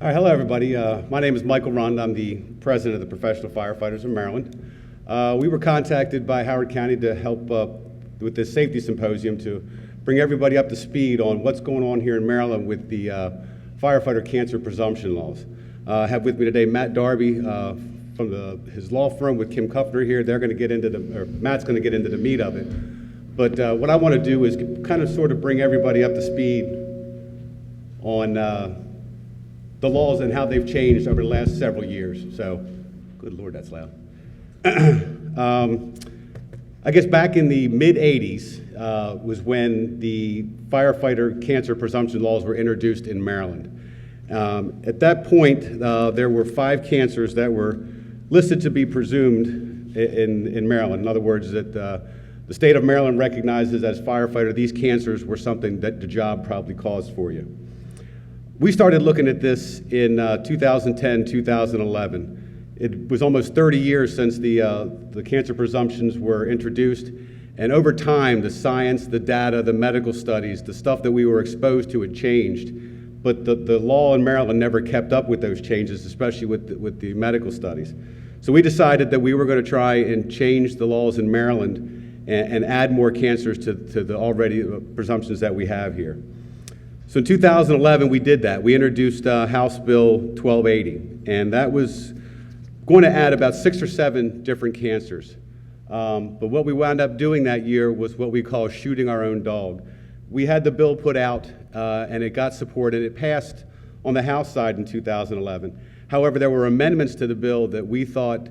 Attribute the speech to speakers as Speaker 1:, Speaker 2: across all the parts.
Speaker 1: All right, hello everybody. My name is Michael Rund. I'm the president of the Professional Firefighters of Maryland. We were contacted by Howard County to help with this safety symposium to bring everybody up to speed on what's going on here in Maryland with the firefighter cancer presumption laws. I have with me today Matt Darby from his law firm with Kim Kuffner here. They're going to get into Matt's going to get into the meat of it. But what I want to do is kind of sort of bring everybody up to speed on the laws and how they've changed over the last several years. So, good Lord, that's loud. I guess back in the mid-'80s was when the firefighter cancer presumption laws were introduced in Maryland. At that point, there were 5 cancers that were listed to be presumed in Maryland. In other words, that the state of Maryland recognizes as firefighter these cancers were something that the job probably caused for you. We started looking at this in 2010, 2011. It was almost 30 years since the cancer presumptions were introduced, and over time, the science, the data, the medical studies, the stuff that we were exposed to had changed, but the law in Maryland never kept up with those changes, especially with the medical studies. So we decided that we were going to try and change the laws in Maryland and add more cancers to the already presumptions that we have here. So in 2011, we did that. We introduced House Bill 1280, and that was going to add about 6 or 7 different cancers. But what we wound up doing that year was what we call shooting our own dog. We had the bill put out, and it got supported. It passed on the House side in 2011. However, there were amendments to the bill that we thought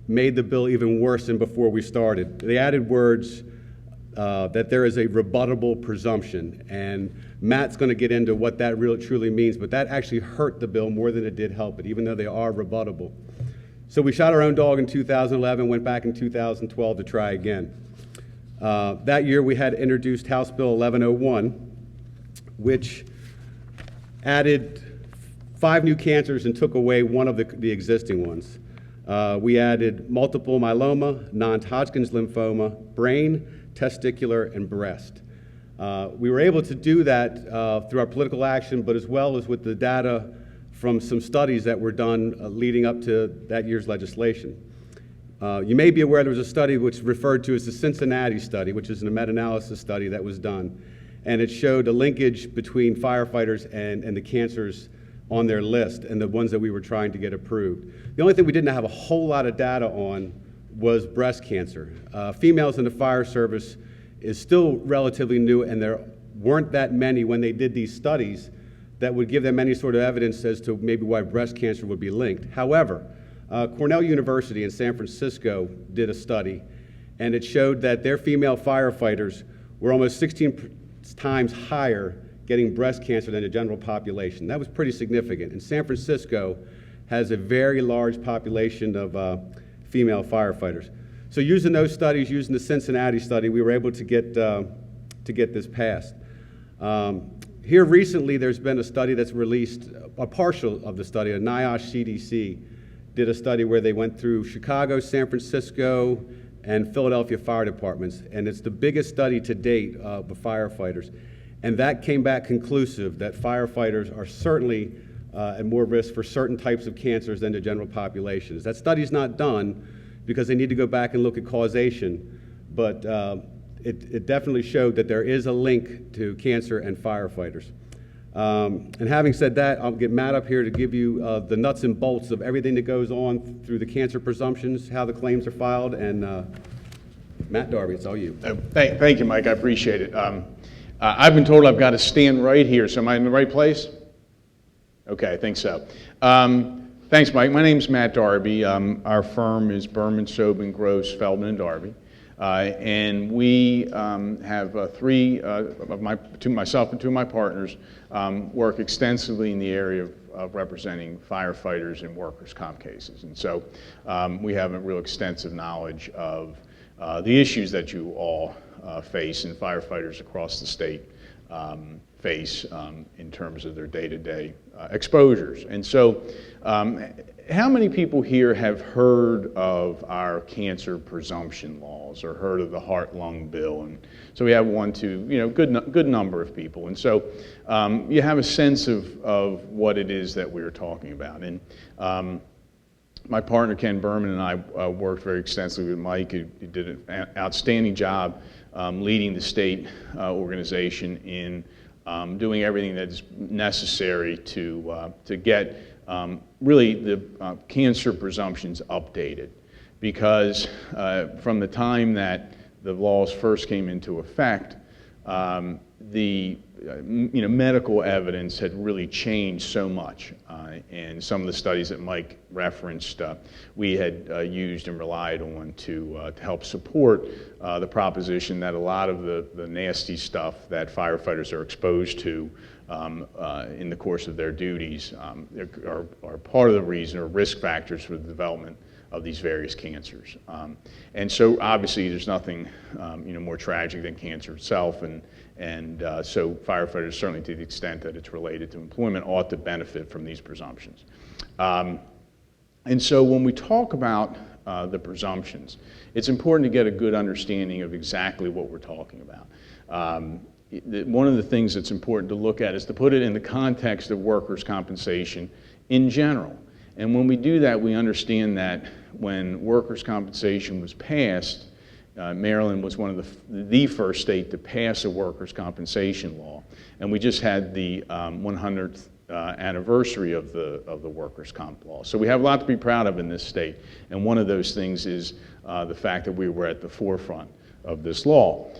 Speaker 1: made the bill even worse than before we started. They added words that there is a rebuttable presumption, and Matt's going to get into what that really truly means, but that actually hurt the bill more than it did help it, even though they are rebuttable. So we shot our own dog in 2011, went back in 2012 to try again. That year we had introduced House Bill 1101, which added 5 new cancers and took away one of the existing ones. We added multiple myeloma, non-Hodgkin's lymphoma, brain, testicular, and breast. We were able to do that through our political action, but as well as with the data from some studies that were done leading up to that year's legislation. You may be aware there was a study which referred to as the Cincinnati study, which is a meta-analysis study that was done, and it showed a linkage between firefighters and the cancers on their list and the ones that we were trying to get approved. The only thing we didn't have a whole lot of data on was breast cancer. Females in the fire service is still relatively new, and there weren't that many when they did these studies that would give them any sort of evidence as to maybe why breast cancer would be linked. However, Cornell University in San Francisco did a study, and it showed that their female firefighters were almost 16 times higher getting breast cancer than the general population. That was pretty significant. And San Francisco has a very large population of female firefighters. So using those studies, using the Cincinnati study, we were able to get this passed. Here recently, there's been a study that's released, a partial of the study, a NIOSH CDC did a study where they went through Chicago, San Francisco, and Philadelphia fire departments, and it's the biggest study to date of firefighters. And that came back conclusive that firefighters are certainly at more risk for certain types of cancers than the general population. That study's not done because they need to go back and look at causation, but it definitely showed that there is a link to cancer and firefighters. And having said that, I'll get Matt up here to give you the nuts and bolts of everything that goes on through the cancer presumptions, how the claims are filed, and Matt Darby, it's all you.
Speaker 2: Thank you, Mike, I appreciate it. I've been told I've got to stand right here, so am I in the right place? Okay, I think so. Thanks, Mike. My name's Matt Darby. Our firm is Berman, Sobin, Gross, Feldman, and Darby. And we have 3 of myself and 2 of my partners work extensively in the area of representing firefighters in workers' comp cases. And so we have a real extensive knowledge of the issues that you all face in firefighters across the state face in terms of their day-to-day exposures. And so how many people here have heard of our cancer presumption laws or heard of the heart-lung bill? And so we have one, two, good number of people. And so you have a sense of what it is that we're talking about. And my partner, Ken Berman, and I worked very extensively with Mike, who did an outstanding job leading the state organization in doing everything that is necessary to get really the cancer presumptions updated. Because from the time that the laws first came into effect, the medical evidence had really changed so much. And some of the studies that Mike referenced, we had used and relied on to help support the proposition that a lot of the nasty stuff that firefighters are exposed to in the course of their duties are part of the reason or risk factors for the development of these various cancers. And so obviously there's nothing more tragic than cancer itself, and so firefighters, certainly to the extent that it's related to employment, ought to benefit from these presumptions. And so when we talk about the presumptions, it's important to get a good understanding of exactly what we're talking about. One of the things that's important to look at is to put it in the context of workers' compensation in general. And when we do that, we understand that when workers' compensation was passed, Maryland was one of the first state to pass a workers' compensation law, and we just had the 100th anniversary of the workers' comp law. So we have a lot to be proud of in this state, and one of those things is the fact that we were at the forefront of this law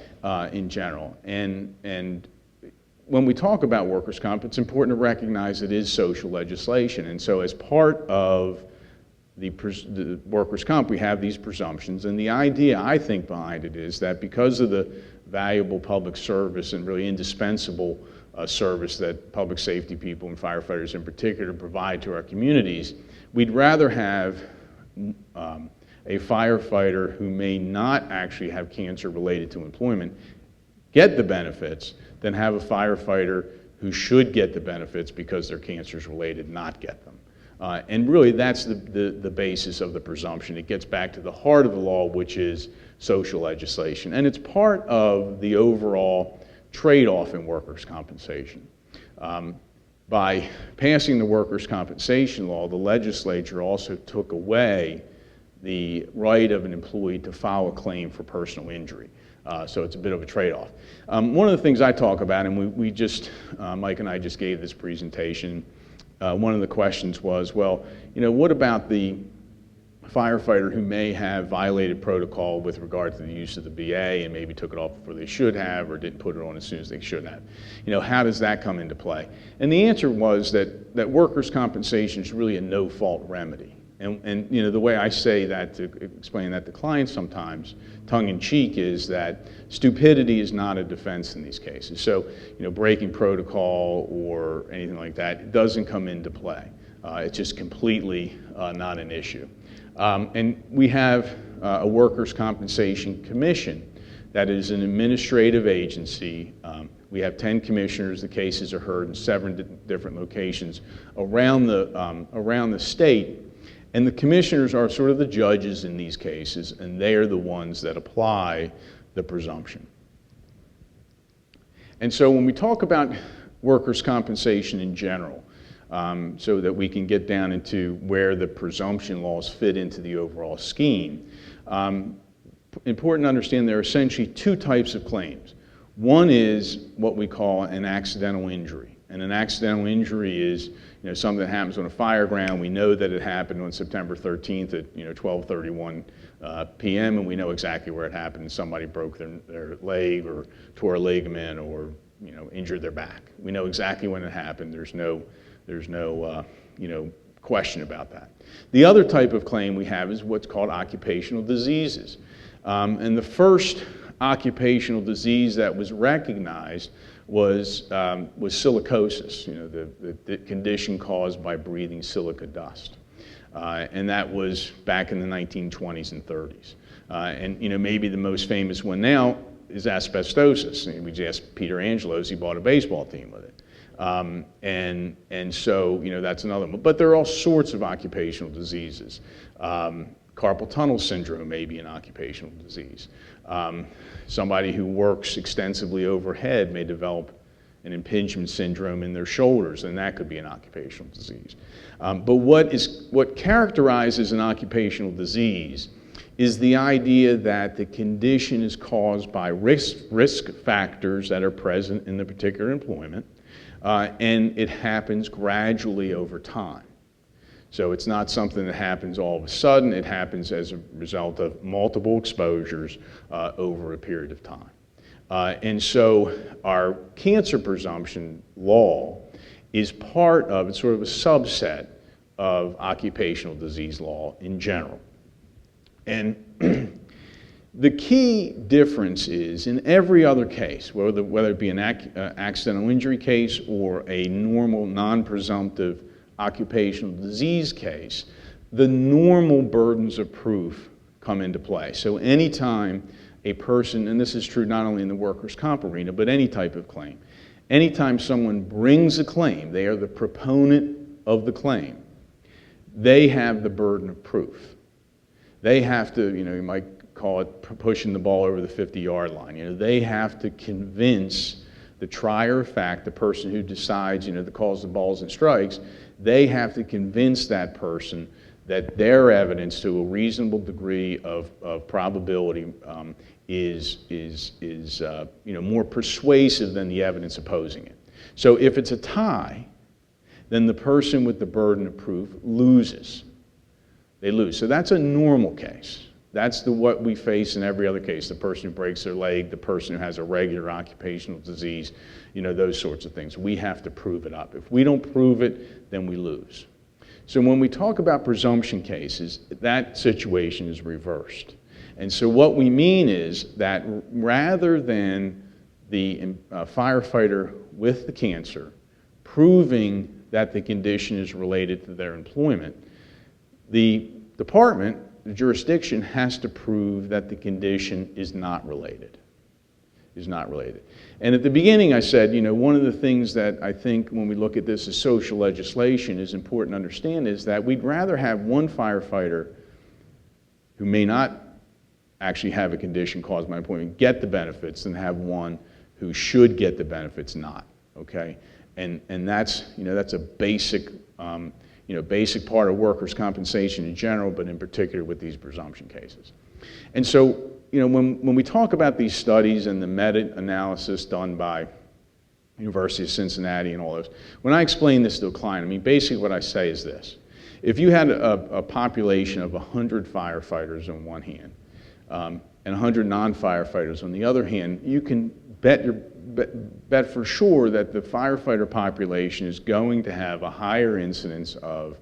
Speaker 2: in general. And when we talk about workers' comp, it's important to recognize it is social legislation, and so as part of the workers' comp, we have these presumptions, and the idea, I think, behind it is that because of the valuable public service and really indispensable service that public safety people and firefighters in particular provide to our communities, we'd rather have a firefighter who may not actually have cancer related to employment get the benefits than have a firefighter who should get the benefits because their cancer is related not get them. And really that's the basis of the presumption. It gets back to the heart of the law, which is social legislation. And it's part of the overall trade-off in workers' compensation. By passing the workers' compensation law, the legislature also took away the right of an employee to file a claim for personal injury. So it's a bit of a trade-off. One of the things I talk about, and we just, Mike and I just gave this presentation, one of the questions was, well, what about the firefighter who may have violated protocol with regard to the use of the BA and maybe took it off before they should have or didn't put it on as soon as they should have? How does that come into play? And the answer was that workers' compensation is really a no-fault remedy. And the way I say that to explain that to clients sometimes, tongue-in-cheek, is that stupidity is not a defense in these cases. So, breaking protocol or anything like that, it doesn't come into play. It's just completely not an issue. And we have a workers' compensation commission that is an administrative agency. We have 10 commissioners. The cases are heard in 7 different locations around the state. And the commissioners are sort of the judges in these cases, and they are the ones that apply the presumption. And so when we talk about workers' compensation in general, so that we can get down into where the presumption laws fit into the overall scheme, important to understand there are essentially 2 types of claims. One is what we call an accidental injury. And an accidental injury is something that happens on a fire ground. We know that it happened on September 13th at 12:31 p.m. and we know exactly where it happened. And somebody broke their leg or tore a ligament or injured their back. We know exactly when it happened. There's no question about that. The other type of claim we have is what's called occupational diseases. And the first occupational disease that was recognized was silicosis, the condition caused by breathing silica dust. And that was back in the 1920s and 30s. And maybe the most famous one now is asbestosis. And we just asked Peter Angelos, he bought a baseball team with it. And so, that's another one. But there are all sorts of occupational diseases. Carpal tunnel syndrome may be an occupational disease. Somebody who works extensively overhead may develop an impingement syndrome in their shoulders, and that could be an occupational disease. But what characterizes an occupational disease is the idea that the condition is caused by risk factors that are present in the particular employment, and it happens gradually over time. So it's not something that happens all of a sudden. It happens as a result of multiple exposures over a period of time. And so our cancer presumption law is part of, it's sort of a subset of occupational disease law in general. And the key difference is in every other case, whether it be an accidental injury case or a normal non-presumptive occupational disease case, the normal burdens of proof come into play. So anytime a person, and this is true not only in the workers' comp arena, but any type of claim, anytime someone brings a claim, they are the proponent of the claim, they have the burden of proof. They have to, you might call it pushing the ball over the 50-yard line. They have to convince the trier of fact, the person who decides, that calls the balls and strikes, they have to convince that person that their evidence to a reasonable degree of probability is more persuasive than the evidence opposing it. So if it's a tie, then the person with the burden of proof loses. They lose. So that's a normal case. That's what we face in every other case, the person who breaks their leg, the person who has a regular occupational disease, those sorts of things. We have to prove it up. If we don't prove it, then we lose. So when we talk about presumption cases, that situation is reversed. And so what we mean is that rather than the firefighter with the cancer proving that the condition is related to their employment, the department, the jurisdiction, has to prove that the condition is not related. Is not related. And at the beginning I said, one of the things that I think when we look at this as social legislation is important to understand is that we'd rather have one firefighter who may not actually have a condition caused by employment get the benefits than have one who should get the benefits not, okay? And that's, that's a basic, basic part of workers' compensation in general, but in particular with these presumption cases. And so, when we talk about these studies and the meta-analysis done by University of Cincinnati and all those, when I explain this to a client, basically what I say is this. If you had a population of 100 firefighters on one hand and 100 non-firefighters on the other hand, you can bet for sure that the firefighter population is going to have a higher incidence of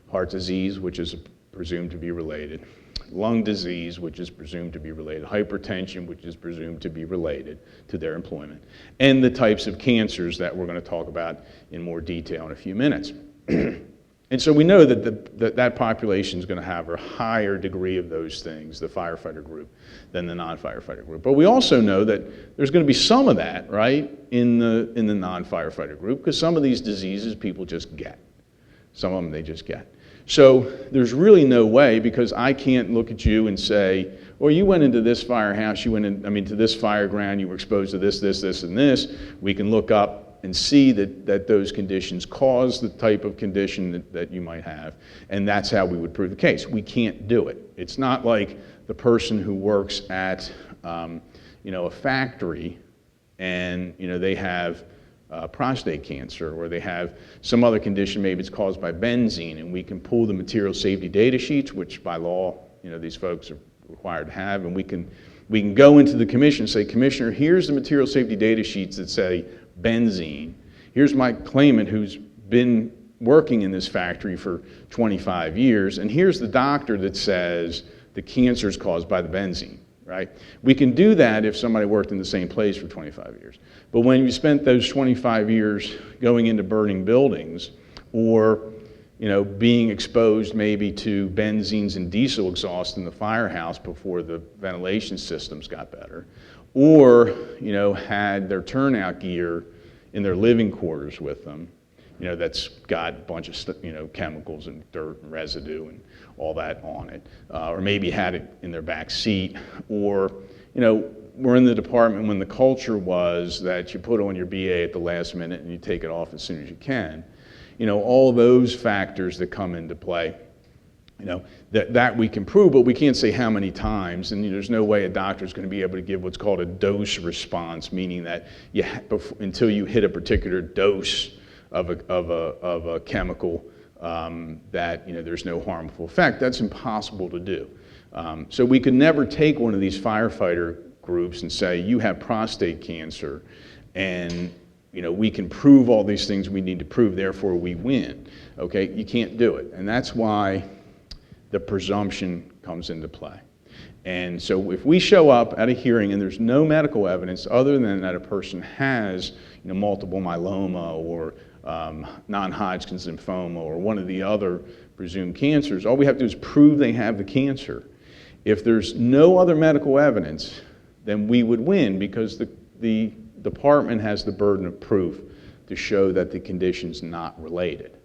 Speaker 2: heart disease, which is presumed to be related, lung disease, which is presumed to be related, hypertension, which is presumed to be related to their employment, and the types of cancers that we're going to talk about in more detail in a few minutes. And so we know that that population is going to have a higher degree of those things, the firefighter group, than the non-firefighter group. But we also know that there's going to be some of that, right, in the non-firefighter group, because some of these diseases people just get. Some of them they just get. So there's really no way, because I can't look at you and say, well, you went into this firehouse, you went in, to this fire ground, you were exposed to this, this, this, and this. We can look up and see that those conditions cause the type of condition that you might have, and that's how we would prove the case. We can't do it. It's not like the person who works at a factory and they have prostate cancer, or they have some other condition, maybe it's caused by benzene, and we can pull the material safety data sheets, which by law these folks are required to have, and we can go into the commission and say, Commissioner, here's the material safety data sheets that say benzene. Here's my claimant who's been working in this factory for 25 years, and here's the doctor that says the cancer is caused by the benzene, right? We can do that if somebody worked in the same place for 25 years. But when you spent those 25 years going into burning buildings, or being exposed maybe to benzenes and diesel exhaust in the firehouse before the ventilation systems got better, or, had their turnout gear in their living quarters with them, that's got a bunch of, chemicals and dirt and residue and all that on it, or maybe had it in their back seat, or, we're in the department when the culture was that you put on your BA at the last minute and you take it off as soon as you can. All those factors that come into play, that we can prove, but we can't say how many times, and there's no way a doctor is going to be able to give what's called a dose response, meaning that until you hit a particular dose of a chemical, that there's no harmful effect. That's impossible to do. So we could never take one of these firefighter groups and say, you have prostate cancer, and we can prove all these things we need to prove, therefore we win. Okay, you can't do it. And that's why the presumption comes into play. And so if we show up at a hearing and there's no medical evidence other than that a person has multiple myeloma or non-Hodgkin's lymphoma or one of the other presumed cancers, all we have to do is prove they have the cancer. If there's no other medical evidence, then we would win, because the department has the burden of proof to show that the condition's not related.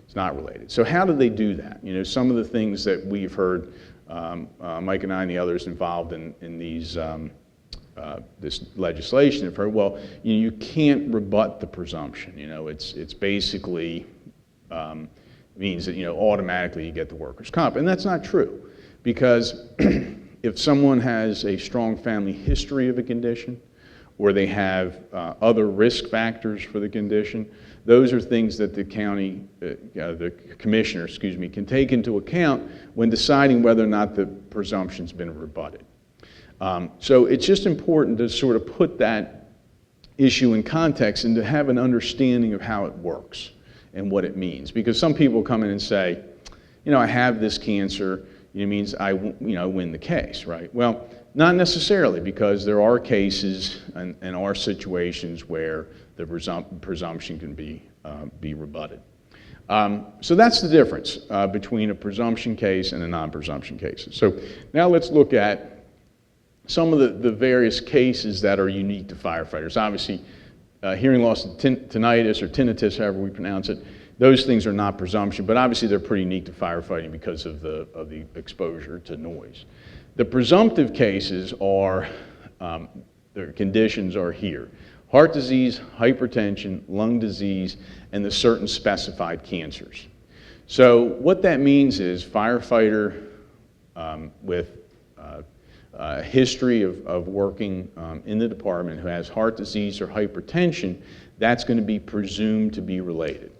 Speaker 2: It's not related. So how do they do that? Some of the things that we've heard, Mike and I and the others involved in these this legislation have heard, well, you can't rebut the presumption. It's basically means that automatically you get the workers' comp, and that's not true, because if someone has a strong family history of a condition, or they have other risk factors for the condition, those are things that the commissioner, can take into account when deciding whether or not the presumption's been rebutted. So it's just important to sort of put that issue in context and to have an understanding of how it works and what it means. Because some people come in and say, I have this cancer, it means I win the case, right? Well, not necessarily, because there are cases and are situations where the presumption can be rebutted. So that's the difference between a presumption case and a non-presumption case. So now let's look at some of the various cases that are unique to firefighters. Obviously, hearing loss, tinnitus or tinnitus, however we pronounce it, those things are not presumption, but obviously they're pretty unique to firefighting because of the exposure to noise. The presumptive cases are, their conditions are here: heart disease, hypertension, lung disease, and the certain specified cancers. So what that means is firefighter with a history of working in the department who has heart disease or hypertension, that's going to be presumed to be related.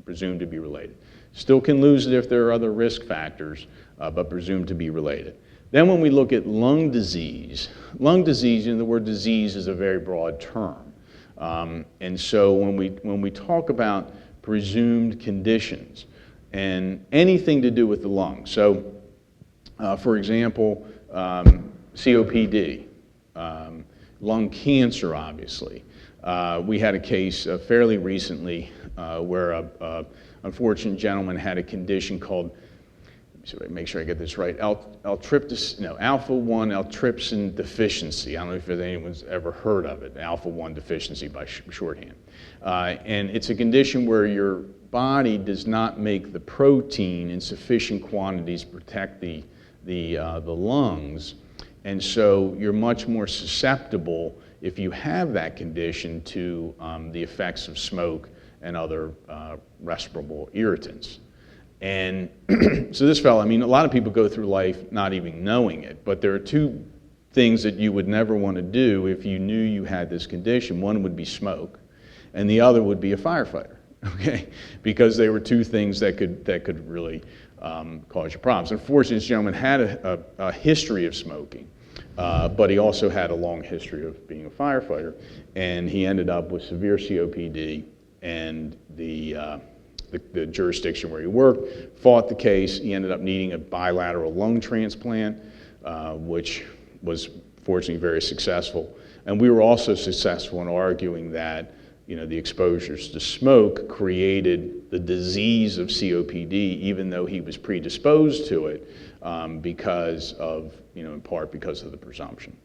Speaker 2: Presumed to be related. Still can lose it if there are other risk factors, but presumed to be related. Then when we look at lung disease, the word disease is a very broad term. And so when we talk about presumed conditions and anything to do with the lungs, so for example, COPD, lung cancer, obviously. We had a case fairly recently where an unfortunate gentleman had a condition called, make sure I get this right, alpha-1 antitrypsin deficiency. I don't know if anyone's ever heard of it, alpha-1 deficiency by shorthand. And it's a condition where your body does not make the protein in sufficient quantities to protect the lungs, and so you're much more susceptible, if you have that condition, to the effects of smoke and other respirable irritants. And so this fellow, a lot of people go through life not even knowing it, but there are two things that you would never want to do if you knew you had this condition. One would be smoke, and the other would be a firefighter, okay? Because they were two things that could really cause you problems. Unfortunately, this gentleman had a history of smoking, but he also had a long history of being a firefighter, and he ended up with severe COPD, and the jurisdiction where he worked fought the case. He ended up needing a bilateral lung transplant, which was fortunately very successful. And we were also successful in arguing that the exposures to smoke created the disease of COPD, even though he was predisposed to it because of, in part because of the presumption.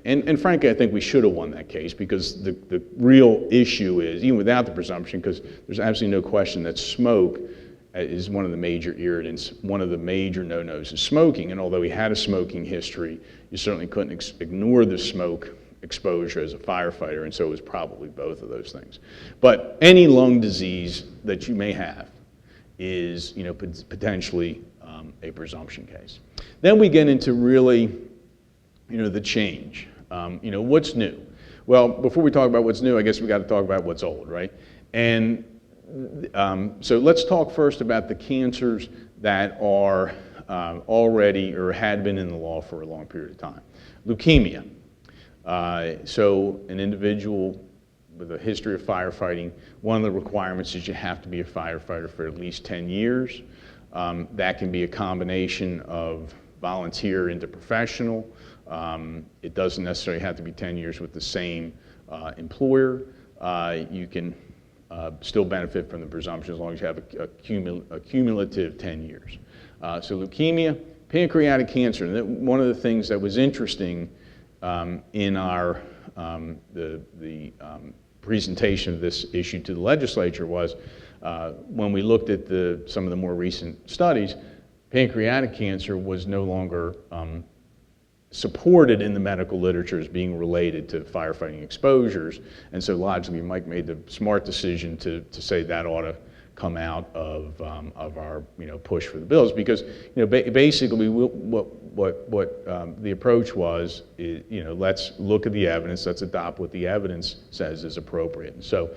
Speaker 2: And frankly, I think we should have won that case, because the real issue is, even without the presumption, because there's absolutely no question that smoke is one of the major irritants. One of the major no-nos is smoking, and although he had a smoking history, you certainly couldn't ignore the smoke exposure as a firefighter, and so it was probably both of those things. But any lung disease that you may have is, potentially a presumption case. Then we get into really, the change. What's new? Well, before we talk about what's new, I guess we got to talk about what's old, right? And so let's talk first about the cancers that are already or had been in the law for a long period of time. Leukemia. So an individual with a history of firefighting, one of the requirements is you have to be a firefighter for at least 10 years. That can be a combination of volunteer into professional. It doesn't necessarily have to be 10 years with the same employer. You can still benefit from the presumption as long as you have a cumulative 10 years. So leukemia, pancreatic cancer. And one of the things that was interesting in our presentation of this issue to the legislature was when we looked at some of the more recent studies, pancreatic cancer was no longer supported in the medical literature as being related to firefighting exposures, and so logically Mike made the smart decision to say that ought to come out of our push for the bills, because basically what the approach was is, let's look at the evidence, let's adopt what the evidence says is appropriate, and so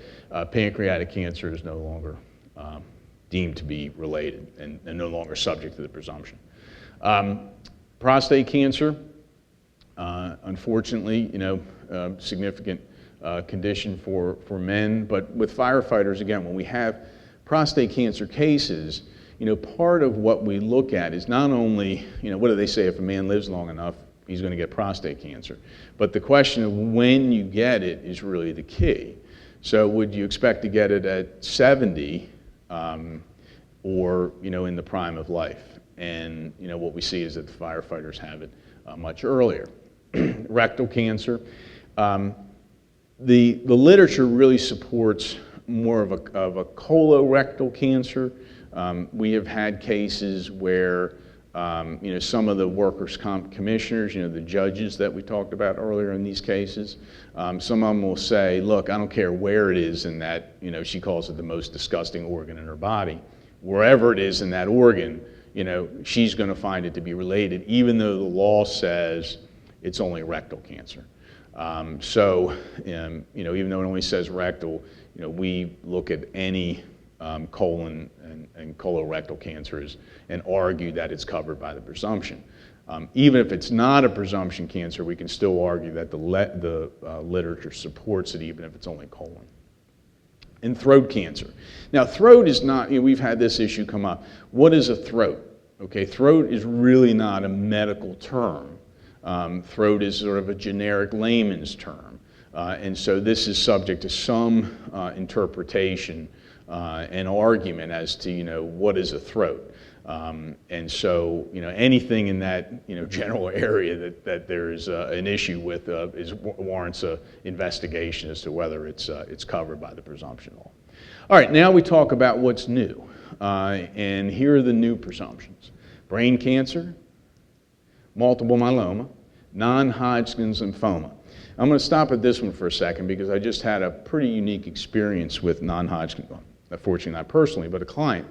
Speaker 2: pancreatic cancer is no longer deemed to be related and no longer subject to the presumption. Prostate cancer. Unfortunately, significant condition for men, but with firefighters, again, when we have prostate cancer cases, part of what we look at is not only, what do they say, if a man lives long enough, he's going to get prostate cancer, but the question of when you get it is really the key. So would you expect to get it at 70 or, in the prime of life? And, what we see is that the firefighters have it much earlier. Rectal cancer. The literature really supports more of a colorectal cancer. We have had cases where some of the workers' comp commissioners, the judges that we talked about earlier in these cases, some of them will say, look, I don't care where it is in that, she calls it the most disgusting organ in her body. Wherever it is in that organ, she's going to find it to be related, even though the law says it's only rectal cancer. Even though it only says rectal, we look at any colon and colorectal cancers and argue that it's covered by the presumption. Even if it's not a presumption cancer, we can still argue that the literature supports it, even if it's only colon. And throat cancer. Now, throat is not, we've had this issue come up. What is a throat? Okay, throat is really not a medical term. Throat is sort of a generic layman's term. And so this is subject to some interpretation and argument as to, what is a throat. And so, anything in that, general area that there is an issue with warrants an investigation as to whether it's covered by the presumption law. All right, now we talk about what's new. And here are the new presumptions. Brain cancer, multiple myeloma, non-Hodgkin's lymphoma. I'm going to stop at this one for a second because I just had a pretty unique experience with non-Hodgkin's, unfortunately not personally, but a client.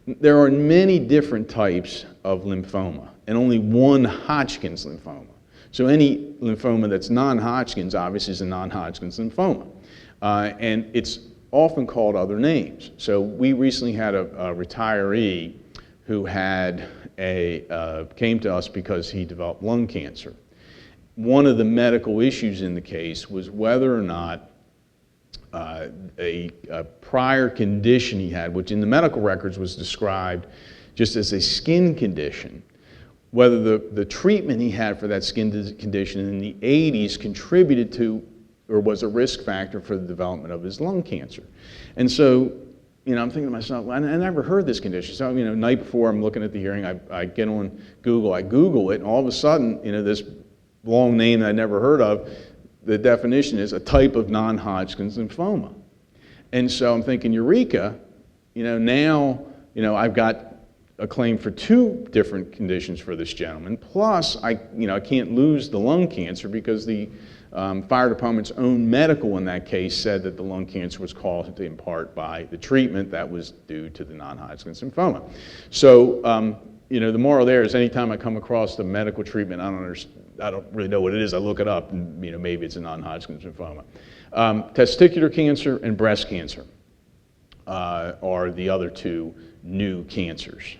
Speaker 2: There are many different types of lymphoma and only one Hodgkin's lymphoma. So any lymphoma that's non-Hodgkin's obviously is a non-Hodgkin's lymphoma. And it's often called other names. So we recently had a retiree who had came to us because he developed lung cancer. One of the medical issues in the case was whether or not a prior condition he had, which in the medical records was described just as a skin condition, whether the treatment he had for that skin condition in the 80s contributed to or was a risk factor for the development of his lung cancer. And so, I'm thinking to myself, well, I never heard this condition. So, night before I'm looking at the hearing, I get on Google, I Google it, and all of a sudden, this long name that I never heard of, the definition is a type of non-Hodgkin's lymphoma. And so I'm thinking, eureka, now, I've got a claim for two different conditions for this gentleman. Plus, I can't lose the lung cancer because the fire department's own medical in that case said that the lung cancer was caused in part by the treatment that was due to the non-Hodgkin's lymphoma. So, the moral there is anytime I come across the medical treatment, I don't really know what it is. I look it up, and maybe it's a non-Hodgkin's lymphoma. Testicular cancer and breast cancer are the other two new cancers.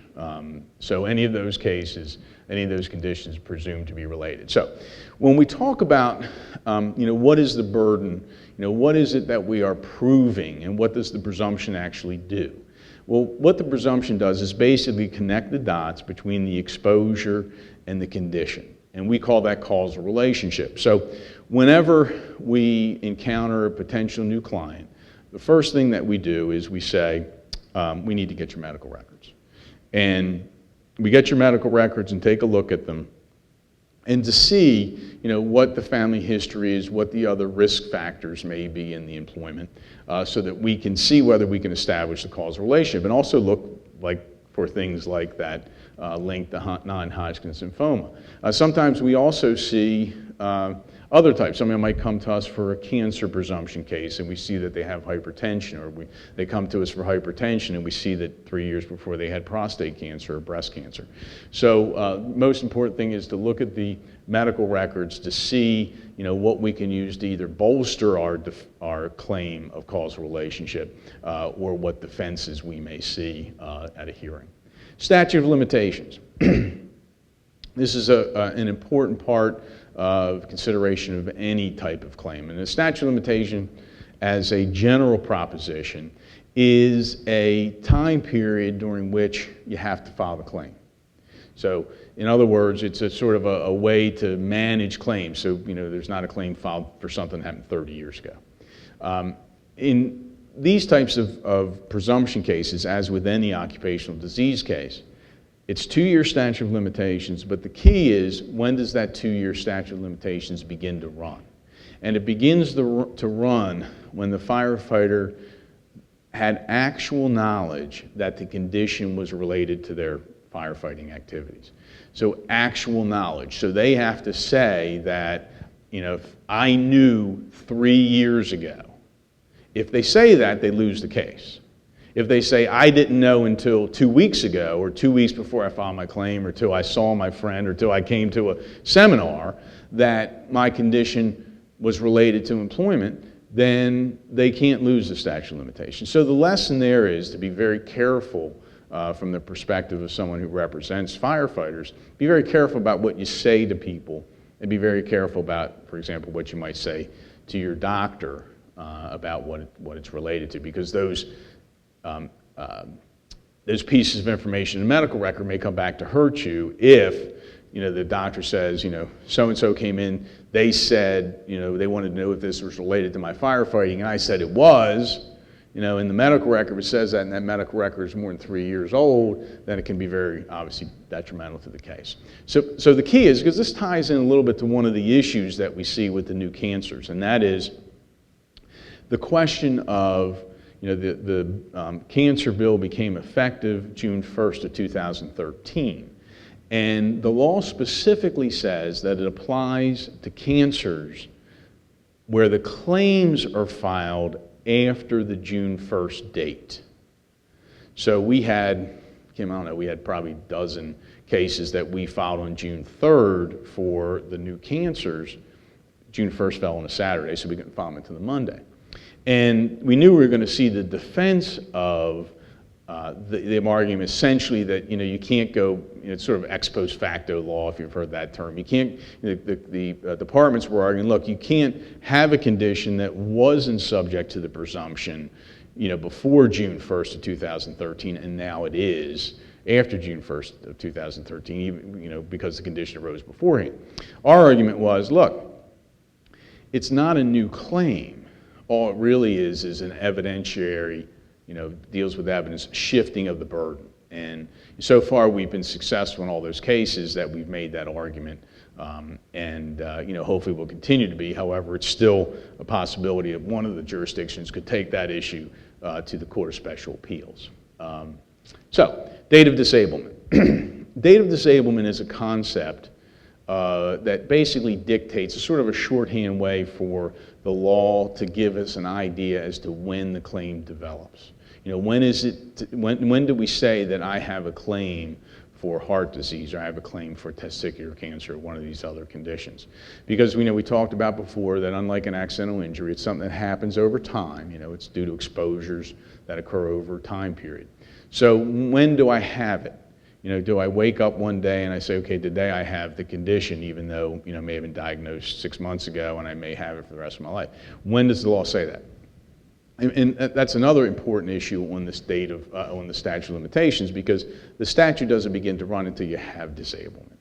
Speaker 2: So any of those cases, any of those conditions are presumed to be related. So when we talk about, what is the burden, what is it that we are proving, and what does the presumption actually do? Well, what the presumption does is basically connect the dots between the exposure and the condition. And we call that causal relationship. So whenever we encounter a potential new client, the first thing that we do is we say, we need to get your medical records. And we get your medical records and take a look at them and to see, what the family history is, what the other risk factors may be in the employment, so that we can see whether we can establish the causal relationship, and also look for things like that link to non-Hodgkin's lymphoma. Sometimes we also see other types. Somebody might come to us for a cancer presumption case, and we see that they have hypertension, or they come to us for hypertension, and we see that 3 years before they had prostate cancer or breast cancer. So most important thing is to look at the medical records to see, what we can use to either bolster our claim of causal relationship or what defenses we may see at a hearing. Statute of limitations. This is an important part of consideration of any type of claim. And the statute of limitation, as a general proposition, is a time period during which you have to file the claim. So, in other words, it's a sort of a way to manage claims. So, there's not a claim filed for something that happened 30 years ago. In these types of presumption cases, as with any occupational disease case, it's 2-year statute of limitations, but the key is, when does that 2-year statute of limitations begin to run? And it begins to run when the firefighter had actual knowledge that the condition was related to their firefighting activities. So actual knowledge. So they have to say that, if I knew 3 years ago. If they say that, they lose the case. If they say, I didn't know until 2 weeks ago, or 2 weeks before I filed my claim, or till I saw my friend, or till I came to a seminar, that my condition was related to employment, then they can't lose the statute of limitations. So the lesson there is to be very careful from the perspective of someone who represents firefighters. Be very careful about what you say to people, and be very careful about, for example, what you might say to your doctor about what it's related to, because those pieces of information in the medical record may come back to hurt you if, the doctor says, so-and-so came in, they said, they wanted to know if this was related to my firefighting, and I said it was. In the medical record, it says that, and that medical record is more than 3 years old, then it can be very, obviously, detrimental to the case. So the key is, because this ties in a little bit to one of the issues that we see with the new cancers, and that is the question of, the cancer bill became effective June 1st of 2013. And the law specifically says that it applies to cancers where the claims are filed after the June 1st date. So we had, Kim, I don't know, we had probably a dozen cases that we filed on June 3rd for the new cancers. June 1st fell on a Saturday, so we couldn't file them until the Monday. And we knew we were going to see the defense of the argument essentially that, you can't go, it's sort of ex post facto law, if you've heard that term. You can't, the departments were arguing, look, you can't have a condition that wasn't subject to the presumption, before June 1st of 2013, and now it is after June 1st of 2013, even, because the condition arose beforehand. Our argument was, look, it's not a new claim. All it really is an evidentiary, deals with evidence, shifting of the burden. And so far we've been successful in all those cases that we've made that argument. Hopefully we'll continue to be. However, it's still a possibility that one of the jurisdictions could take that issue to the Court of Special Appeals. So, date of disablement. Date of disablement is a concept that basically dictates a sort of a shorthand way for the law to give us an idea as to when the claim develops. When do we say that I have a claim for heart disease, or I have a claim for testicular cancer, or one of these other conditions? Because we talked about before that unlike an accidental injury, it's something that happens over time. It's due to exposures that occur over a time period. So when do I have it? Do I wake up one day and I say, okay, today I have the condition, even though, may have been diagnosed 6 months ago and I may have it for the rest of my life? When does the law say that? And that's another important issue on this on the statute of limitations, because the statute doesn't begin to run until you have disablement.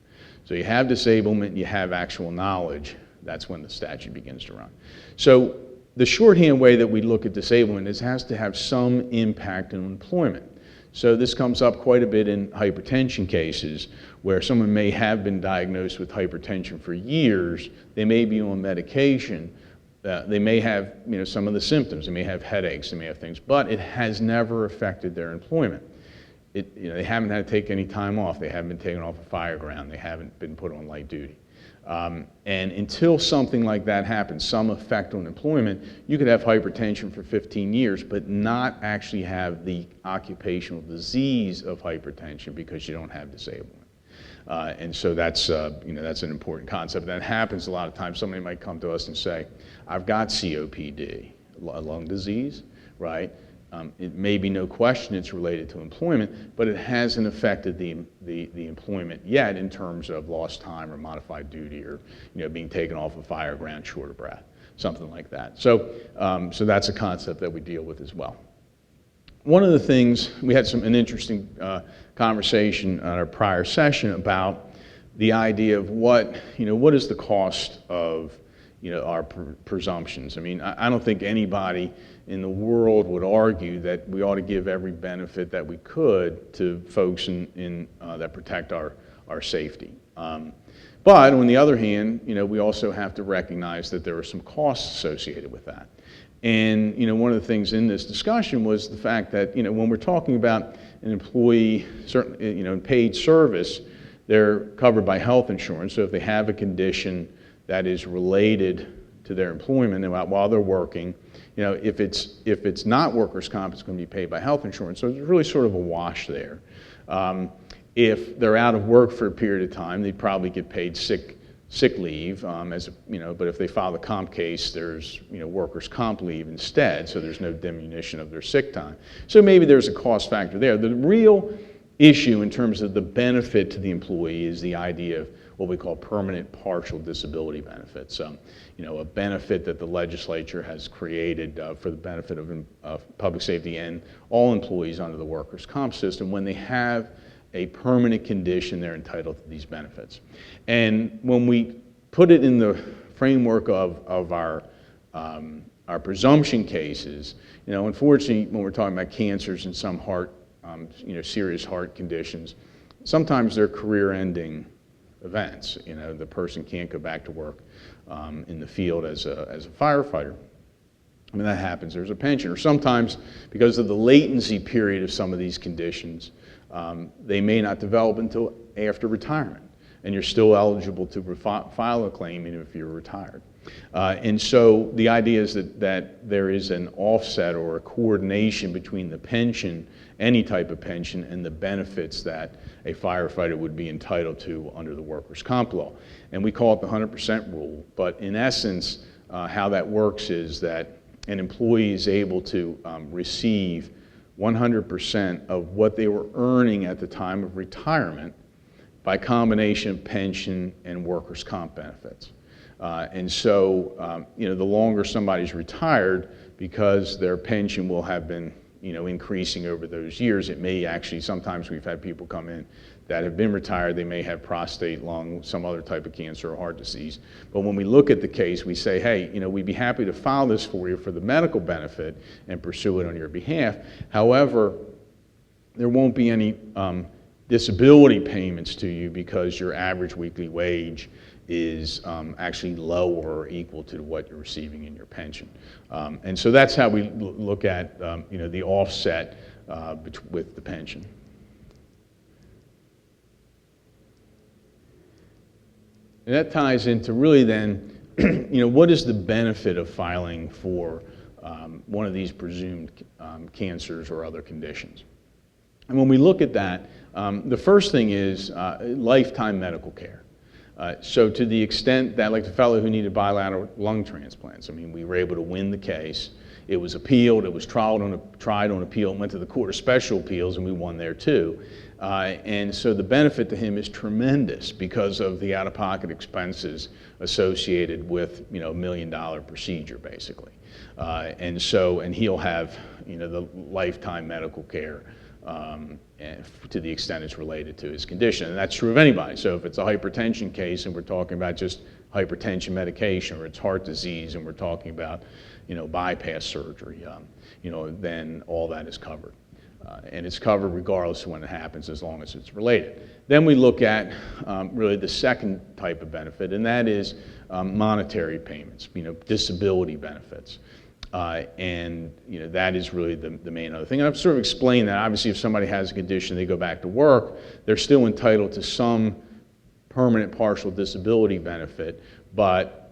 Speaker 2: So you have disablement, you have actual knowledge, that's when the statute begins to run. So the shorthand way that we look at disablement is it has to have some impact on employment. So this comes up quite a bit in hypertension cases where someone may have been diagnosed with hypertension for years, they may be on medication, they may have some of the symptoms, they may have headaches, they may have things, but it has never affected their employment. They haven't had to take any time off, they haven't been taken off a fire ground, they haven't been put on light duty. And until something like that happens, some effect on employment, you could have hypertension for 15 years, but not actually have the occupational disease of hypertension because you don't have disablement. And so that's an important concept. That happens a lot of times. Somebody might come to us and say, I've got COPD, a lung disease, right? It may be no question it's related to employment, but it hasn't affected the employment yet in terms of lost time or modified duty or being taken off a fire ground short of breath, something like that. So that's a concept that we deal with as well. One of the things, we had an interesting conversation on our prior session about the idea of what is the cost of our presumptions. I mean, I don't think anybody in the world would argue that we ought to give every benefit that we could to folks that protect our safety. But on the other hand, we also have to recognize that there are some costs associated with that. And one of the things in this discussion was the fact that when we're talking about an employee, certainly in paid service, they're covered by health insurance. So if they have a condition that is related to their employment and while they're working, if it's not workers' comp, it's going to be paid by health insurance. So there's really sort of a wash there. If they're out of work for a period of time, they probably get paid sick leave, but if they file a comp case, there's workers' comp leave instead, so there's no diminution of their sick time. So maybe there's a cost factor there. The real issue in terms of the benefit to the employee is the idea of what we call permanent partial disability benefits. A benefit that the legislature has created for the benefit of public safety and all employees under the workers' comp system. When they have a permanent condition, they're entitled to these benefits. And when we put it in the framework of our presumption cases, unfortunately, when we're talking about cancers and some heart, serious heart conditions, sometimes they're career-ending events. The person can't go back to work in the field as a firefighter. I mean, that happens. There's a pension. Or sometimes, because of the latency period of some of these conditions, they may not develop until after retirement, and you're still eligible to file a claim even if you're retired. And so the idea is that there is an offset or a coordination between the pension, any type of pension, and the benefits that a firefighter would be entitled to under the workers' comp law. And we call it the 100% rule, but in essence, how that works is that an employee is able to receive 100% of what they were earning at the time of retirement by combination of pension and workers' comp benefits. And so, the longer somebody's retired, because their pension will have been, increasing over those years, it may actually, sometimes we've had people come in that have been retired. They may have prostate, lung, some other type of cancer or heart disease. But when we look at the case, we say, hey, we'd be happy to file this for you for the medical benefit and pursue it on your behalf. However, there won't be any disability payments to you because your average weekly wage is actually lower or equal to what you're receiving in your pension. And so that's how we look at the offset with the pension. And that ties into really then, what is the benefit of filing for one of these presumed cancers or other conditions? And when we look at that, the first thing is lifetime medical care. So to the extent that, like the fellow who needed bilateral lung transplants, we were able to win the case. It was appealed, it was tried on appeal, went to the Court of Special Appeals, and we won there too. And so the benefit to him is tremendous because of the out-of-pocket expenses associated with $1 million procedure, basically. And he'll have the lifetime medical care to the extent it's related to his condition. And that's true of anybody. So if it's a hypertension case and we're talking about just hypertension medication, or it's heart disease and we're talking about bypass surgery, then all that is covered. And it's covered regardless of when it happens, as long as it's related. Then we look at really the second type of benefit, and that is monetary payments, disability benefits. And that is really the main other thing. And I've sort of explained that. Obviously, if somebody has a condition, they go back to work, they're still entitled to some permanent partial disability benefit, but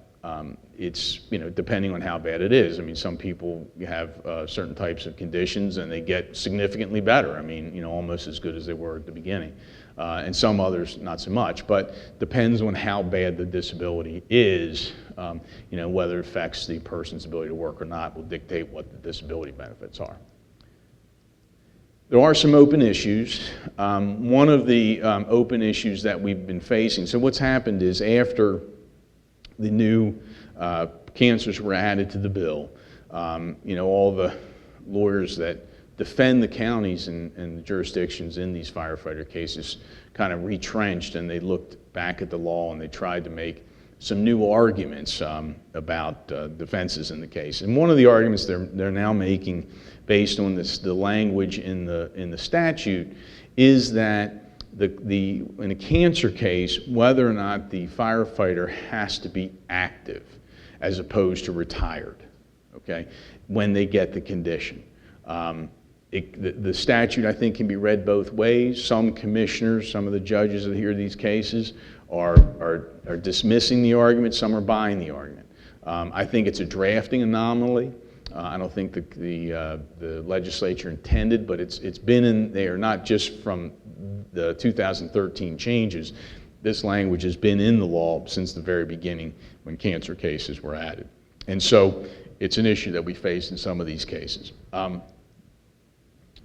Speaker 2: it's depending on how bad it is. Some people have certain types of conditions and they get significantly better. Almost as good as they were at the beginning. And some others not so much, but depends on how bad the disability is. Whether it affects the person's ability to work or not will dictate what the disability benefits are. There are some open issues. One of the open issues that we've been facing, so what's happened is after the new cancers were added to the bill, all the lawyers that defend the counties and the jurisdictions in these firefighter cases kind of retrenched, and they looked back at the law and they tried to make some new arguments about defenses in the case. And one of the arguments they're now making, based on the language in the statute, is that in a cancer case, whether or not the firefighter has to be active as opposed to retired, okay, when they get the condition. The statute, I think, can be read both ways. Some commissioners, some of the judges that hear these cases are dismissing the argument, some are buying the argument. I think it's a drafting anomaly. I don't think the legislature intended, but it's been in there, not just from the 2013 changes. This language has been in the law since the very beginning when cancer cases were added. And so it's an issue that we face in some of these cases.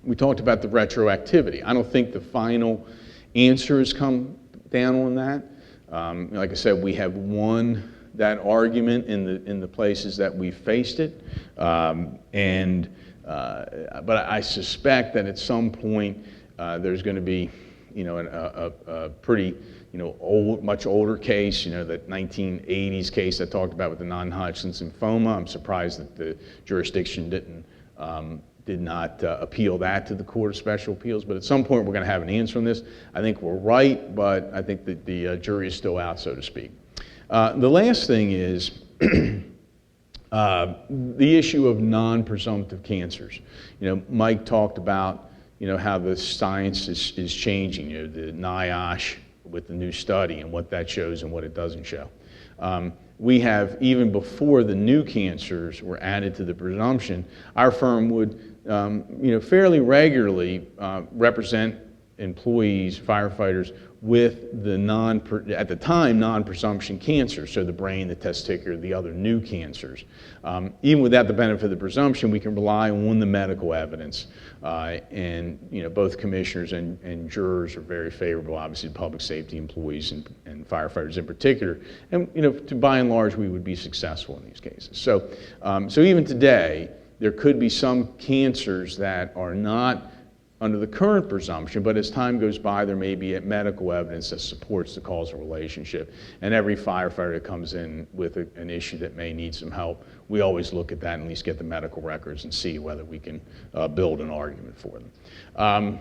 Speaker 2: We talked about the retroactivity. I don't think the final answer has come down on that. Like I said, we have won that argument in the places that we faced it, but I suspect that at some point there's going to be, a pretty, much older case, that 1980s case I talked about with the non-Hodgkin lymphoma. I'm surprised that the jurisdiction did not appeal that to the Court of Special Appeals, but at some point we're going to have an answer on this. I think we're right, but I think that the jury is still out, so to speak. The last thing is the issue of non-presumptive cancers. Mike talked about how the science is changing, the NIOSH with the new study and what that shows and what it doesn't show. We have, even before the new cancers were added to the presumption, our firm would fairly regularly represent employees, firefighters, with the at the time, non-presumption cancers, so the brain, the testicular, the other new cancers. Even without the benefit of the presumption, we can rely on the medical evidence. And both commissioners and jurors are very favorable, obviously, to public safety employees and firefighters in particular. And by and large, we would be successful in these cases. So even today, there could be some cancers that are not under the current presumption, but as time goes by, there may be medical evidence that supports the causal relationship. And every firefighter that comes in with an issue that may need some help, we always look at that and at least get the medical records and see whether we can build an argument for them.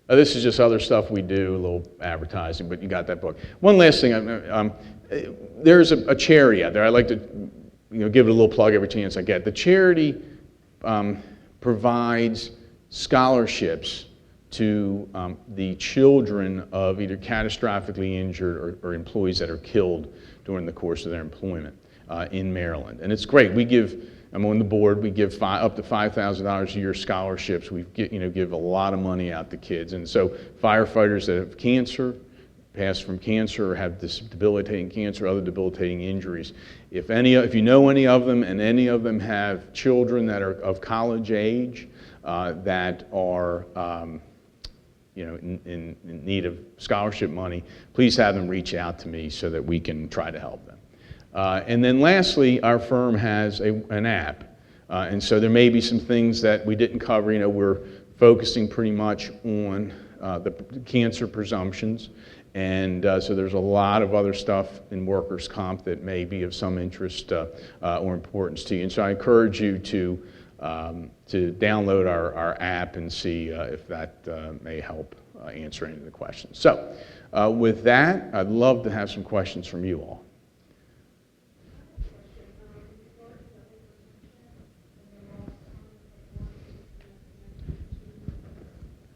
Speaker 2: This is just other stuff we do, a little advertising, but you got that book. One last thing, there's a charity out there. I like to give it a little plug every chance I get. The charity provides scholarships to the children of either catastrophically injured or employees that are killed during the course of their employment in Maryland. And it's great. I'm on the board. We give up to $5,000 a year scholarships. We give a lot of money out to kids. And so firefighters that have cancer, passed from cancer, or have this debilitating cancer, other debilitating injuries, if you know any of them, and any of them have children that are of college age that are in need of scholarship money, please have them reach out to me so that we can try to help them. And then lastly, our firm has an app. And so there may be some things that we didn't cover. We're focusing pretty much on the cancer presumptions. And so there's a lot of other stuff in workers' comp that may be of some interest or importance to you. And so I encourage you to download our app and see if that may help answer any of the questions. So with that, I'd love to have some questions from you all.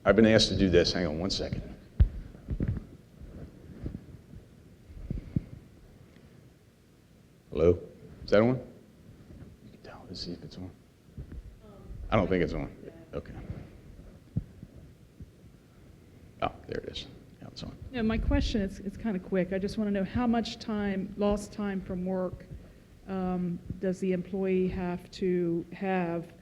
Speaker 2: I've been asked to do this. Hang on one second. Hello? Is that on? You can tell. Let's see if it's on. I don't think it's on. Okay. Oh, there it is. Now it's on.
Speaker 3: Yeah, my question is kind of quick. I just want to know how much lost time from work, does the employee have to have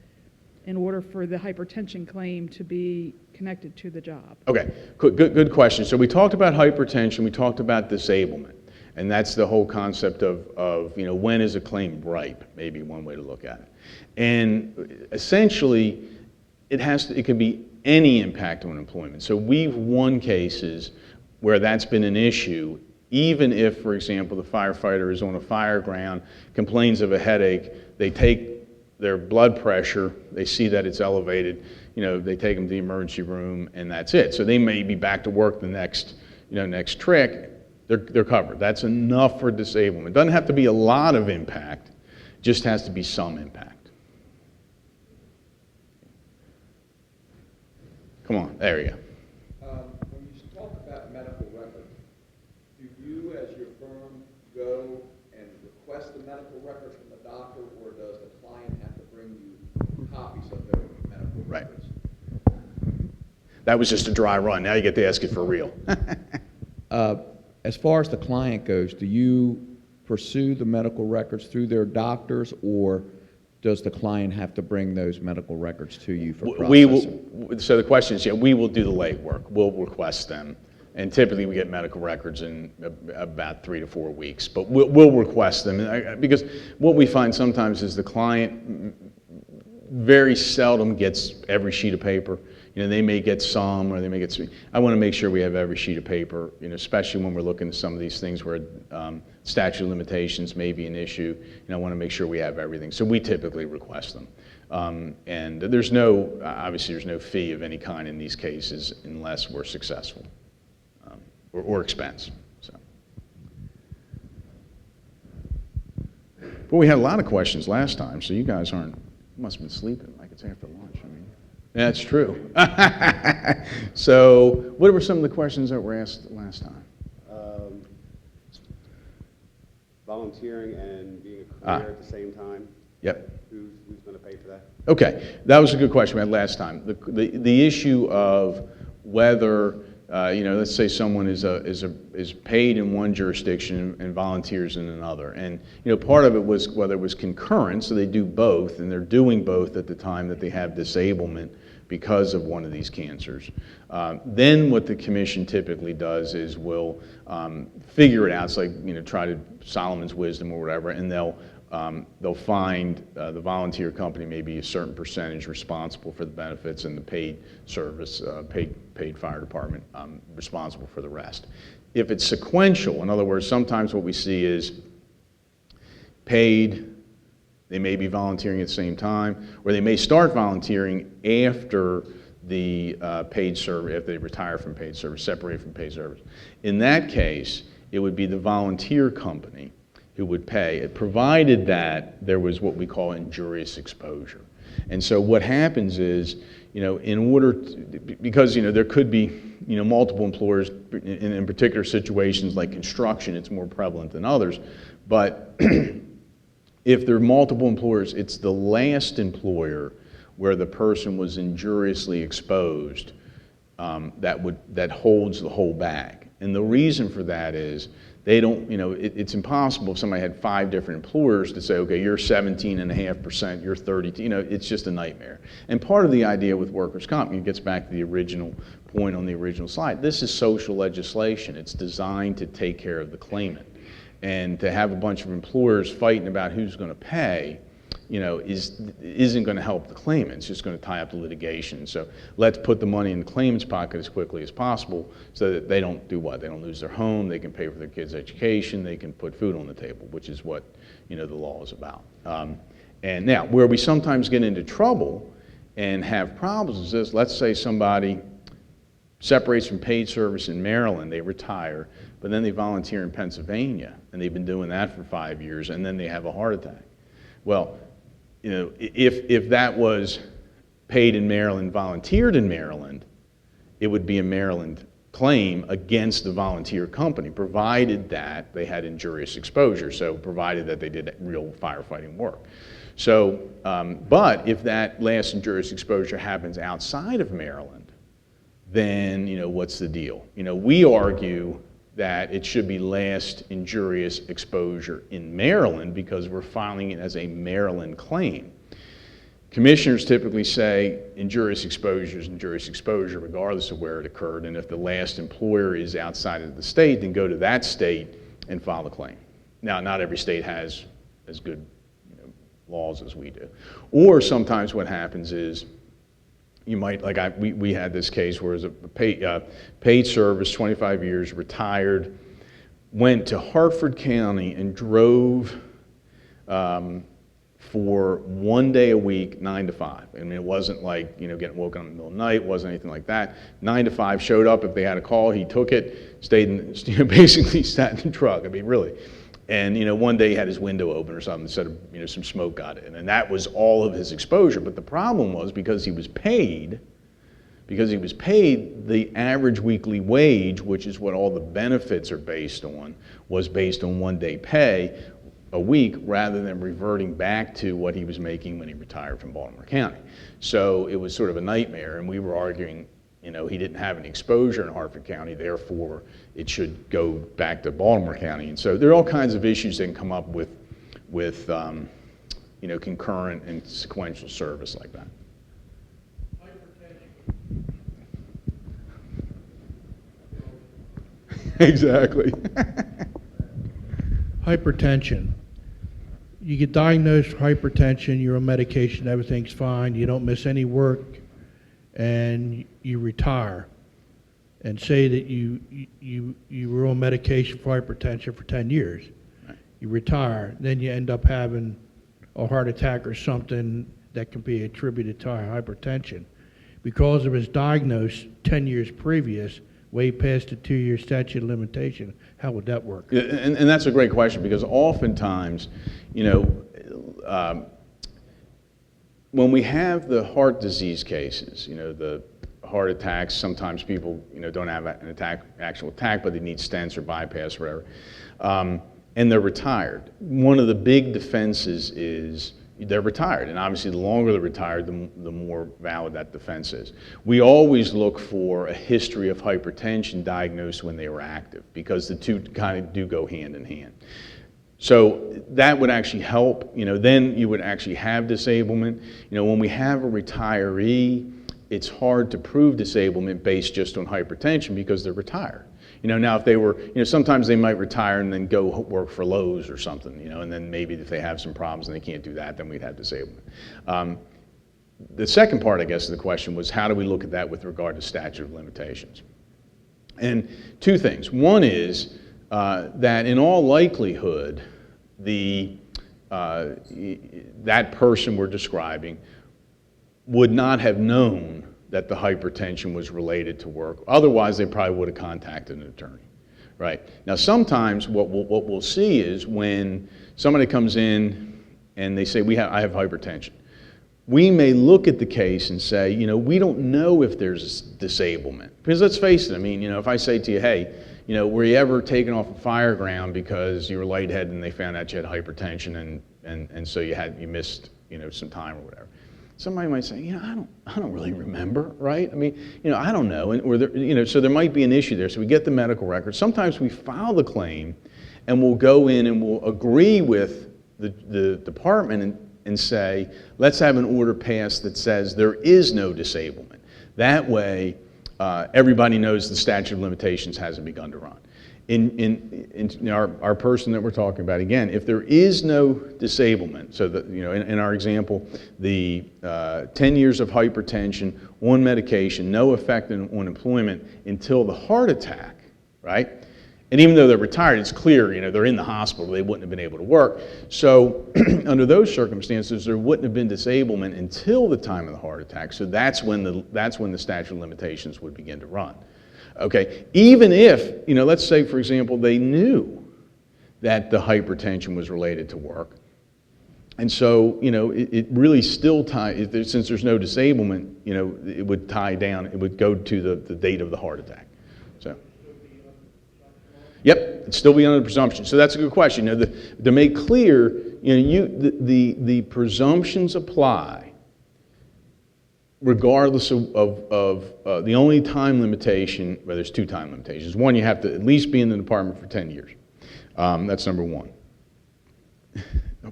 Speaker 3: in order for the hypertension claim to be connected to the job?
Speaker 2: Okay, good question. So we talked about hypertension, we talked about disablement, and that's the whole concept of when is a claim ripe, maybe one way to look at it. And essentially, it can be any impact on employment. So we've won cases where that's been an issue, even if, for example, the firefighter is on a fire ground, complains of a headache, they take their blood pressure, they see that it's elevated, they take them to the emergency room, and that's it. So they may be back to work the next trick, they're covered. That's enough for disablement. It doesn't have to be a lot of impact, just has to be some impact. Come on, there you go.
Speaker 4: When you talk about medical records, do you as your firm go and request the medical records from the doctor, or does the client have to bring you copies of their medical records?
Speaker 2: That was just a dry run. Now you get to ask it for real.
Speaker 4: As far as the client goes, do you pursue the medical records through their doctors, or does the client have to bring those medical records to you for processing?
Speaker 2: So the question is, we will do the legwork. We'll request them. And typically we get medical records in about 3 to 4 weeks. But we'll request them. Because what we find sometimes is the client very seldom gets every sheet of paper. They may get some, or they may get some. I want to make sure we have every sheet of paper, especially when we're looking at some of these things where statute of limitations may be an issue. I want to make sure we have everything. So we typically request them. And obviously there's no fee of any kind in these cases unless we're successful or expense. So. But we had a lot of questions last time, so you guys must have been sleeping like it's after lunch. That's true. So what were some of the questions that were asked last time?
Speaker 1: Volunteering and being a career at the same time.
Speaker 2: Yep.
Speaker 1: Who's going to pay for that?
Speaker 2: Okay, that was a good question we had last time. The issue of whether let's say someone is paid in one jurisdiction and volunteers in another, and part of it was whether it was concurrent, so they do both, and they're doing both at the time that they have disablement because of one of these cancers. Then what the commission typically does is will figure it out. It's like try to Solomon's wisdom or whatever, and they'll they'll find the volunteer company may be a certain percentage responsible for the benefits and the paid service, paid fire department responsible for the rest. If it's sequential, in other words, sometimes what we see is paid, they may be volunteering at the same time, or they may start volunteering after the paid service, if they retire from paid service, separate from paid service. In that case, it would be the volunteer company who would pay, provided that there was what we call injurious exposure. And so what happens is, in order to, because there could be multiple employers in particular situations like construction, it's more prevalent than others, but if there are multiple employers, it's the last employer where the person was injuriously exposed that holds the whole bag. And the reason for that is they don't, it's impossible if somebody had 5 different employers to say, okay, you're 17.5%, you're 30, it's just a nightmare. And part of the idea with workers' comp, it gets back to the original point on the original slide, this is social legislation. It's designed to take care of the claimant. And to have a bunch of employers fighting about who's going to pay, isn't going to help the claimant. It's just going to tie up the litigation. So let's put the money in the claimant's pocket as quickly as possible so that they don't do what? They don't lose their home, they can pay for their kids' education, they can put food on the table, which is what the law is about. And now, where we sometimes get into trouble and have problems is this: let's say somebody separates from paid service in Maryland, they retire, but then they volunteer in Pennsylvania, and they've been doing that for 5 years, and then they have a heart attack. Well, if that was paid in Maryland, volunteered in Maryland, it would be a Maryland claim against the volunteer company, provided that they had injurious exposure, so provided that they did real firefighting work. So, but if that last injurious exposure happens outside of Maryland, then, what's the deal? We argue that it should be last injurious exposure in Maryland because we're filing it as a Maryland claim. Commissioners typically say injurious exposure is injurious exposure regardless of where it occurred, and if the last employer is outside of the state, then go to that state and file the claim. Now, not every state has as good laws as we do. Or sometimes what happens is, you might, we had this case where it was a paid service, 25 years, retired, went to Hartford County and drove for 1 day a week, 9 to 5. I mean, it wasn't like, getting woken up in the middle of the night, it wasn't anything like that. 9 to 5, showed up if they had a call, he took it, stayed in, basically sat in the truck, I mean, really. And, one day he had his window open or something, instead of, some smoke got in. And that was all of his exposure. But the problem was because he was paid, the average weekly wage, which is what all the benefits are based on, was based on 1 day pay a week rather than reverting back to what he was making when he retired from Baltimore County. So it was sort of a nightmare, and we were arguing, he didn't have any exposure in Hartford County, therefore it should go back to Baltimore County. And so there are all kinds of issues that can come up with concurrent and sequential service like that. Exactly.
Speaker 5: Hypertension. You get diagnosed with hypertension, you're on medication, everything's fine, you don't miss any work, and you retire. And say that you were on medication for hypertension for 10 years.
Speaker 2: Right.
Speaker 5: You retire, then you end up having a heart attack or something that can be attributed to hypertension. Because it was diagnosed 10 years previous, way past the 2-year statute of limitation, how would that work?
Speaker 2: Yeah, and that's a great question, because oftentimes, when we have the heart disease cases, the heart attacks, sometimes people, don't have an actual attack, but they need stents or bypass or whatever, and they're retired. One of the big defenses is they're retired, and obviously the longer they're retired, the more valid that defense is. We always look for a history of hypertension diagnosed when they were active, because the two kind of do go hand in hand. So that would actually help, then you would actually have disablement. When we have a retiree, it's hard to prove disablement based just on hypertension because they're retired. Now if they were, sometimes they might retire and then go work for Lowe's or something, and then maybe if they have some problems and they can't do that, then we'd have disablement. The second part, I guess, of the question was how do we look at that with regard to statute of limitations? And two things. One is that in all likelihood, that person we're describing would not have known that the hypertension was related to work. Otherwise, they probably would have contacted an attorney, right? Now, sometimes what we'll see is when somebody comes in and they say, I have hypertension. We may look at the case and say, we don't know if there's disablement. Because let's face it, if I say to you, hey, were you ever taken off a fire ground because you were lightheaded and they found out you had hypertension and so you missed, some time or whatever. Somebody might say, I don't really remember, right? I don't know, so there might be an issue there. So we get the medical record. Sometimes we file the claim, and we'll go in and we'll agree with the department and say, let's have an order passed that says there is no disablement. That way, everybody knows the statute of limitations hasn't begun to run. In our person that we're talking about, again, if there is no disablement, so that, in our example, the 10 years of hypertension on medication, no effect on employment until the heart attack, right? And even though they're retired, it's clear, they're in the hospital, they wouldn't have been able to work. So under those circumstances, there wouldn't have been disablement until the time of the heart attack. So that's when the statute of limitations would begin to run. Okay, even if, let's say, for example, they knew that the hypertension was related to work, and so, it really still ties, since there's no disablement, it would tie down, it would go to the date of the heart attack. So, yep, it'd still be under the presumption. So that's a good question. To make clear, the presumptions apply regardless of the only time limitation. Well, there's two time limitations. One, you have to at least be in the department for 10 years. That's number one.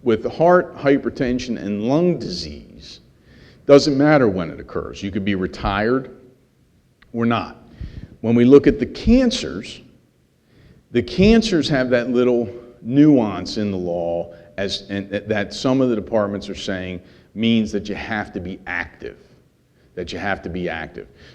Speaker 2: With the heart, hypertension, and lung disease, doesn't matter when it occurs. You could be retired or not. When we look at the cancers have that little nuance in the law and that some of the departments are saying means that you have to be active.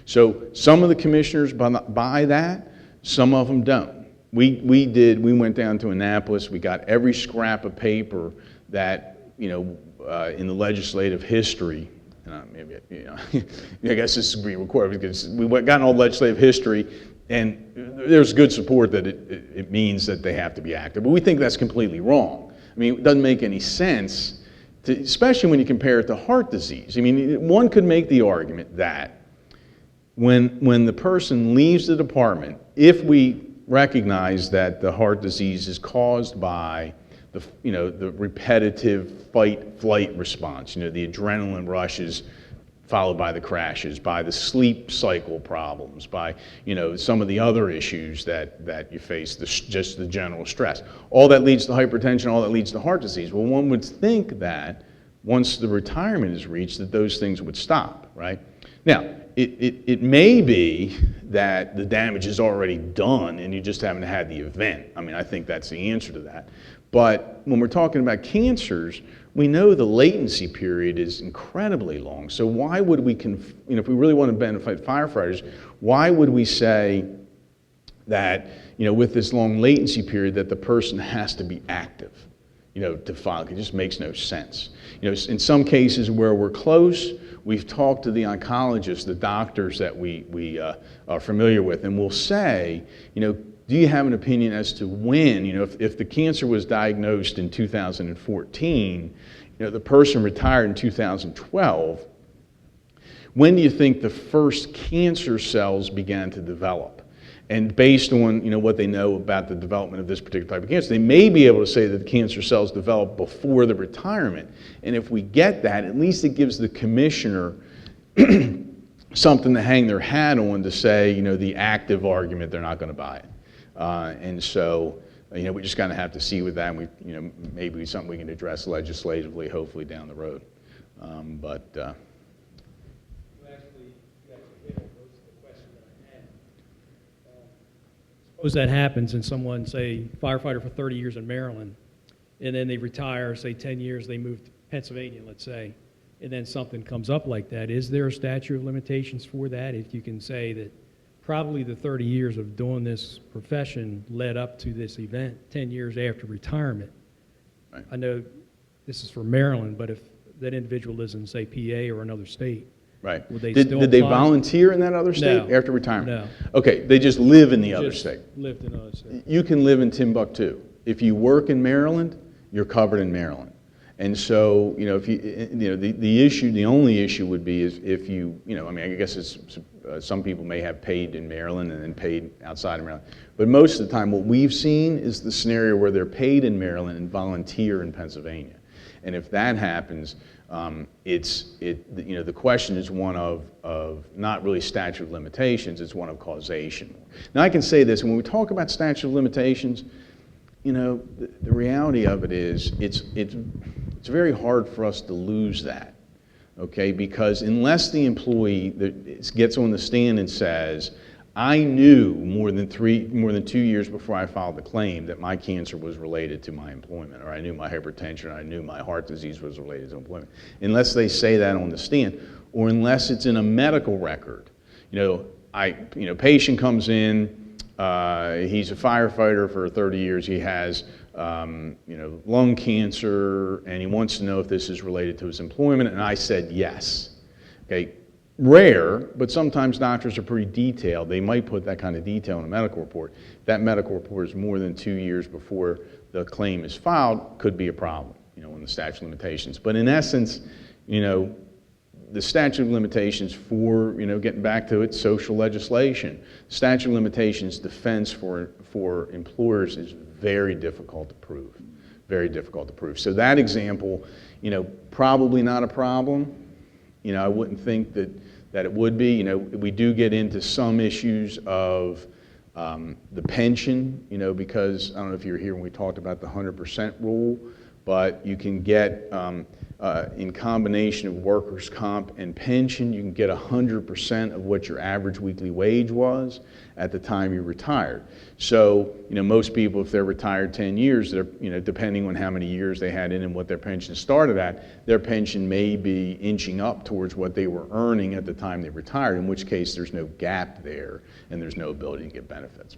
Speaker 2: So some of the commissioners buy that, some of them don't. We went down to Annapolis, we got every scrap of paper that, in the legislative history, maybe, I guess this is being recorded because we got all legislative history, and there's good support that it means that they have to be active. But we think that's completely wrong. It doesn't make any sense, especially when you compare it to heart disease. One could make the argument that when the person leaves the department, if we recognize that the heart disease is caused by the repetitive fight-flight response, the adrenaline rushes followed by the crashes, by the sleep cycle problems, by some of the other issues that you face, just the general stress. All that leads to hypertension, all that leads to heart disease. Well, one would think that once the retirement is reached, that those things would stop, right? Now, it may be that the damage is already done and you just haven't had the event. I think that's the answer to that. But when we're talking about cancers, we know the latency period is incredibly long. So why would we, if we really want to benefit firefighters, why would we say that, with this long latency period that the person has to be active, to file? It just makes no sense. In some cases where we're close, we've talked to the oncologists, the doctors that we are familiar with, and we'll say, do you have an opinion as to when, if the cancer was diagnosed in 2014, the person retired in 2012, when do you think the first cancer cells began to develop? And based on what they know about the development of this particular type of cancer, they may be able to say that the cancer cells developed before the retirement. And if we get that, at least it gives the commissioner something to hang their hat on to say, the active argument, they're not going to buy it. And so, we just kind of have to see with that. And maybe something we can address legislatively, hopefully down the road.
Speaker 6: You actually hit on most of the question that I had. As Suppose that happens and someone, say, firefighter for 30 years in Maryland, and then they retire, say 10 years, they move to Pennsylvania, let's say, and then something comes up like that. Is there a statute of limitations for that? If you can say that probably the 30 years of doing this profession led up to this event 10 years after retirement.
Speaker 2: Right.
Speaker 6: I know this is for Maryland, but if that individual lives in, say, PA or another state,
Speaker 2: Right.
Speaker 6: would they
Speaker 2: Did
Speaker 6: still
Speaker 2: they
Speaker 6: apply?
Speaker 2: volunteer in that other state
Speaker 6: No.
Speaker 2: after retirement?
Speaker 6: No.
Speaker 2: Okay, they just live in the other
Speaker 6: Just
Speaker 2: state.
Speaker 6: lived in another state.
Speaker 2: You can live in Timbuktu. If you work in Maryland, you're covered in Maryland. And so, if the only issue would be is if I guess it's, some people may have paid in Maryland and then paid outside of Maryland. But most of the time, what we've seen is the scenario where they're paid in Maryland and volunteer in Pennsylvania. And if that happens, the question is one of not really statute of limitations, it's one of causation. Now I can say this, when we talk about statute of limitations, the reality of it is it's very hard for us to lose that, okay? Because unless the employee that gets on the stand and says, I knew more than 2 years before I filed the claim that my cancer was related to my employment, or I knew my hypertension, or I knew my heart disease was related to employment. Unless they say that on the stand, or unless it's in a medical record. Patient comes in, he's a firefighter for 30 years, he has lung cancer, and he wants to know if this is related to his employment, and I said yes. Okay. Rare, but sometimes doctors are pretty detailed. They might put that kind of detail in a medical report. That medical report is more than 2 years before the claim is filed, could be a problem, in the statute of limitations. But in essence, the statute of limitations for, getting back to it, social legislation, statute of limitations defense for employers is very difficult to prove, very difficult to prove. So that example, probably not a problem. I wouldn't think that it would be. We do get into some issues of the pension, because I don't know if you were here when we talked about the 100% rule, but you can get, in combination of workers' comp and pension, you can get 100% of what your average weekly wage was at the time you retired. So, most people, if they're retired 10 years, they're, depending on how many years they had in and what their pension started at, their pension may be inching up towards what they were earning at the time they retired, in which case there's no gap there and there's no ability to get benefits.